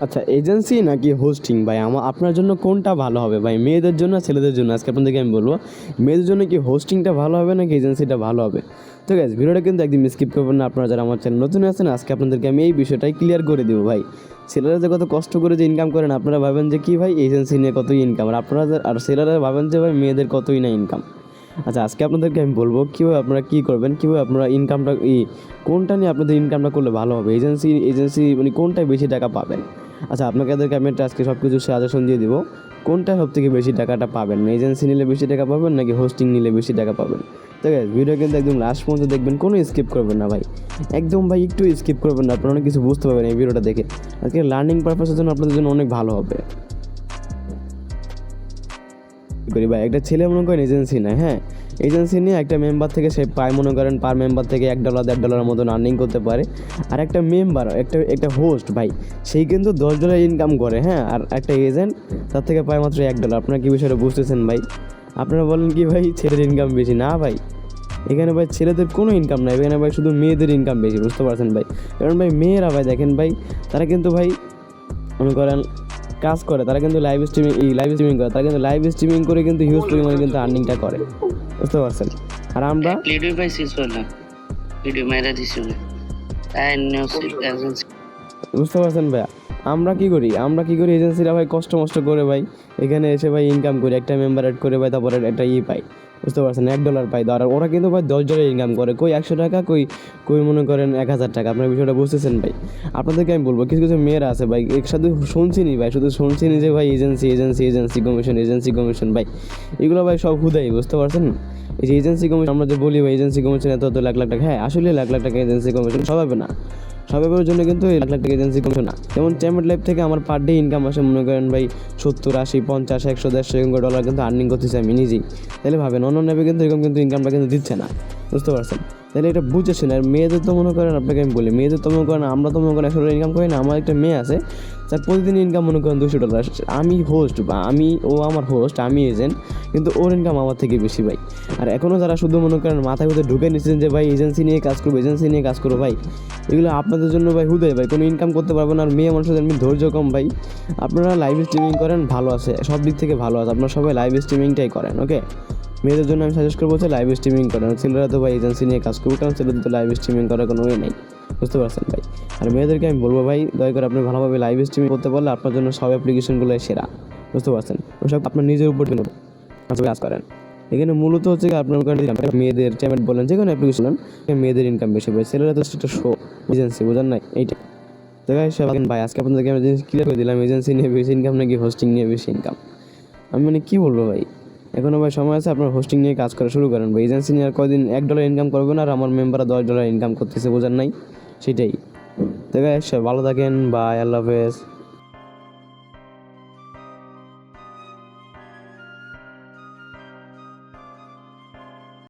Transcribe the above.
আচ্ছা, এজেন্সি নাকি হোস্টিং ভাই, আপনার জন্য কোনটা ভালো হবে ভাই, মেয়েদের জন্য ছেলেদের জন্য? আজকে আপনাদেরকে আমি বলবো মেয়েদের জন্য কি হোস্টিংটা ভালো হবে নাকি এজেন্সিটা ভালো হবে। তো গাইস, ভিডিওটা কিন্তু একদম স্কিপ করবেন না। আপনারা যারা আমার চ্যানেল নতুন আছেন, আজকে আপনাদেরকে আমি এই বিষয়টাই ক্লিয়ার করে দেবো ভাই। ছেলেরা যে কত কষ্ট করে যে ইনকাম করেন, আপনারা ভাবেন যে কি ভাই এজেন্সি নিয়ে কতই ইনকাম, আর আপনারা আর ছেলেরা ভাবেন যে ভাই মেয়েদের কতই না ইনকাম। আচ্ছা, আজকে আপনাদেরকে আমি বলবো কীভাবে আপনারা কী করবেন, কীভাবে আপনারা ইনকামটা কোনটা নিয়ে আপনাদের ইনকামটা করলে ভালো হবে, এজেন্সি মানে কোনটায় বেশি টাকা পাবেন। আচ্ছা, আপনাদেরকে আমি আজকে সব কিছু সাজেশন দিয়ে দিব কোনটা সব থেকে বেশি টাকাটা পাবেন, এজেন্সি নিলে বেশি টাকা পাবেন নাকি হোস্টিং নিলে বেশি টাকা পাবেন। তো গাইস, ভিডিও কিন্তু একদম লাস্ট পর্যন্ত দেখবেন, কোনো স্কিপ করবেন না ভাই, একদম ভাই একটু স্কিপ করবেন না, আপনারা অনেক কিছু বুঝতে পারবেন এই ভিডিওটা দেখে। আজকে লার্নিং পারপাসের জন্য আপনাদের জন্য অনেক ভালো হবে। করি ভাই, একটা ছেলে মনে করেন এজেন্সি নেয়, হ্যাঁ, এজেন্সি নিয়ে একটা মেম্বার থেকে সে পায় মনে করেন পার মেম্বার থেকে $1 $1.5 মতন আর্নিং করতে পারে। আর একটা মেম্বার একটা হোস্ট ভাই, সেই কিন্তু $10 ইনকাম করে, হ্যাঁ, আর একটা এজেন্ট তার থেকে পায় মাত্র $1। আপনারা কি বিষয়টা বুঝতেছেন ভাই? আপনারা বলেন কি ভাই ছেলের ইনকাম বেশি? না ভাই, এখানে ভাই ছেলেদের কোনো ইনকাম নাই, এখানে ভাই শুধু মেয়েদের ইনকাম বেশি, বুঝতে পারছেন ভাই? কারণ ভাই মেয়েরা ভাই দেখেন ভাই, তারা কিন্তু ভাই মনে করেন কাজ করে, তারা কিন্তু লাইভ স্ট্রিমিং করে, তারা কিন্তু লাইভ স্ট্রিমিং করে কিন্তু হিউজ পরিমাণে কিন্তু আর্নিংটা করে, বুঝতে পারছেন? আর আমরা বুঝতে পারছেন ভাইয়া, আমরা কি করি এজেন্সিরা ভাই কষ্ট মষ্ট করে ভাই এখানে এসে ভাই ইনকাম করি, একটা মেম্বার অ্যাড করে ভাই, তারপরে একটা পাই, বুঝতে পারছেন, $1 পাই। আর ওরা কিন্তু ভাই $10 ইনকাম করে, কই 100 টাকা, কই মনে করেন 1000 টাকা। আপনার বিষয়টা বুঝতেছেন ভাই? আপনাদেরকে আমি বলবো কিছু কিছু মেয়েরা আছে ভাই, একসাথে শুনছিনি ভাই, শুধু শুনছিনি যে ভাই এজেন্সি কমিশন ভাই, এগুলো ভাই সব হুদাই, বুঝতে পারছেন? এই যে এজেন্সি কমিশন আমরা যে বলি ভাই, এজেন্সি কমিশন এত লাখ লাখ টাকা, হ্যাঁ আসলে লাখ লাখ টাকা এজেন্সি কমিশন সবাই না, সবাইয়ের জন্য কিন্তু এই লাখ লাখ টাকা এজেন্সি কমিশন না। যেমন টেমেট লাইফ থেকে আমার পার ডে ইনকাম আসে মনে করেন ভাই 70 80 50 100 150 ডলার কিন্তু আর্নিং করতেছি আমি নিজেই। তাহলে ভাবেন অন্য নেবে কিন্তু এরকম কিন্তু ইনকামটা কিন্তু দিচ্ছে না, বুঝতে পারছেন? তাহলে এটা বুঝেছেন। আর মেয়েদের তো মনে করেন, আপনাকে আমি বলি, মেয়েদের তো মনে করেন আমরা তো মনে করেন $100 ইনকাম করি না। আমার একটা মেয়ে আছে, তার প্রতিদিন ইনকাম মনে করেন $200। আমি হোস্ট বা আমার হোস্ট, আমি এজেন্ট, কিন্তু ওর ইনকাম আমার থেকে বেশি ভাই। আর এখনও যারা শুধু মনে করেন মাথায় ভিতরে ঢুকে নিচ্ছেন যে ভাই এজেন্সি নিয়ে কাজ করবো ভাই, এগুলো আপনাদের জন্য ভাই হুদয় ভাই, কোনো ইনকাম করতে পারবেন না। আর মেয়ে মানুষের এমনি ধৈর্য কম ভাই। আপনারা লাইভ স্ট্রিমিং করেন, ভালো আছে, সব দিক থেকে ভালো আছে, আপনারা সবাই লাইভ স্ট্রিমিংটাই করেন, ওকে? মেয়েদের জন্য আমি সাজেস্ট করবো হচ্ছে লাইভ স্ট্রিমিং করেন। ছেলেরা তো ভাই এজেন্সি নিয়ে কাজ করবো, কারণ ছেলেদের তো লাইভ স্ট্রিমিং করার কোনো ওয়ে নেই, বুঝতে পারছেন ভাই? আর মেয়েদেরকে আমি বলবো ভাই, দয়া করে আপনি ভালোভাবে লাইভ স্ট্রিমিং করতে পারলে আপনার জন্য সব অ্যাপ্লিকেশনগুলোই সেরা, বুঝতে পারছেন? ওসব আপনার নিজের উপর কাজ করেন। এখানে মূলত হচ্ছে আপনার মেয়েদের চ্যামেট বলেন, যে কোনো অ্যাপ্লিকেশন মেয়েদের ইনকাম বেশি ভাই, ছেলেরা তো সেটা শো এজেন্সি, বোঝেন নাই এইটা? তো ভাই আজকে আপনাদেরকে আমি জিনিস ক্লিয়ার করে দিলাম, এজেন্সি নিয়ে বেশি ইনকাম নাকি হোস্টিং নিয়ে বেশি ইনকাম। আমি মানে কী বলবো ভাই, এখনও ভাই সময় আছে, আপনার হোস্টিং নিয়ে কাজ করা শুরু করেন ভাই। এজেন্সি নিয়ে আর কয়দিন $1 ইনকাম করবেন, আর আমার মেম্বাররা $10 ইনকাম করতেছে, বোঝেন নাই? সেটাই। তো ভালো থাকেন, বাই, আল্লাহ হাফেজ।